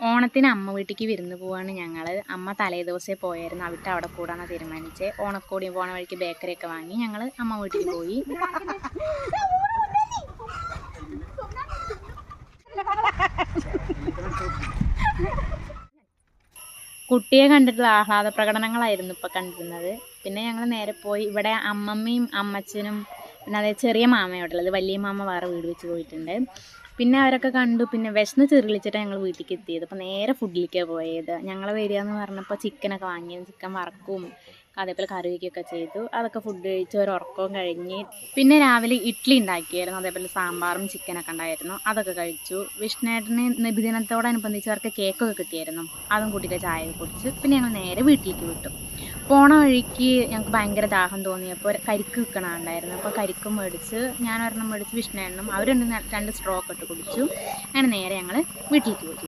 ഓണത്തിന് അമ്മ വീട്ടിലേക്ക് വിരുന്ന് പോവാണ് ഞങ്ങൾ. അമ്മ തലേദിവസമേ പോയായിരുന്നു. അവിടെ കൂടാന്ന് തീരുമാനിച്ച് ഓണക്കോടി പോണ വഴിക്ക് ബേക്കറിയൊക്കെ വാങ്ങി ഞങ്ങൾ അമ്മ വീട്ടിൽ പോയി. കുട്ടിയെ കണ്ടിട്ടുള്ള ആഹ്ലാദ പ്രകടനങ്ങളായിരുന്നു ഇപ്പോൾ കണ്ടിരുന്നത്. പിന്നെ ഞങ്ങൾ നേരെ പോയി ഇവിടെ അമ്മമ്മയും അമ്മച്ചനും പിന്നെ അതേ ചെറിയ മാമയോടുള്ളത്, വലിയ മാമ വേറെ വീട് വെച്ച് പോയിട്ടുണ്ട്. പിന്നെ അവരൊക്കെ കണ്ടു. പിന്നെ വിശന്ന് ചെറുളിച്ചിട്ടാണ് ഞങ്ങൾ വീട്ടിലേക്ക് എത്തിയത്. അപ്പോൾ നേരെ ഫുഡിലേക്കാണ് പോയത്. ഞങ്ങൾ വരിക എന്ന് പറഞ്ഞപ്പോൾ ചിക്കനൊക്കെ വാങ്ങിയത്, ചിക്കൻ വറക്കും അതേപോലെ കറി വയ്ക്കുകയൊക്കെ ചെയ്തു. അതൊക്കെ ഫുഡ് കഴിച്ച് ഒരു ഉറക്കവും കഴിഞ്ഞ് പിന്നെ രാവിലെ ഇഡ്ഡലി ഉണ്ടാക്കിയായിരുന്നു. അതേപോലെ സാമ്പാറും ചിക്കനൊക്കെ ഉണ്ടായിരുന്നു, അതൊക്കെ കഴിച്ചു. വിഷ്ണുവേട്ടന് നബിദിനത്തോടനുബന്ധിച്ച് അവർക്ക് കേക്കൊക്കെ കിട്ടിയായിരുന്നു, അതും കൂട്ടിയിട്ട് ചായ കുടിച്ച് പിന്നെ ഞങ്ങൾ നേരെ വീട്ടിലേക്ക് വിട്ടു. പോണ വഴിക്ക് ഞങ്ങൾക്ക് ഭയങ്കര ദാഹം തോന്നിയപ്പോൾ കരിക്ക് വിൽക്കണമുണ്ടായിരുന്നു. അപ്പോൾ കരിക്കും മേടിച്ച് ഞാൻ ഒരെണ്ണം മേടിച്ച് വിഷ്ണുവേട്ടനും അവർ രണ്ട് സ്ട്രോ ഒക്കെ ഇട്ട് കുടിച്ചു. അങ്ങനെ നേരെ ഞങ്ങൾ വീട്ടിലേക്ക് പോയി.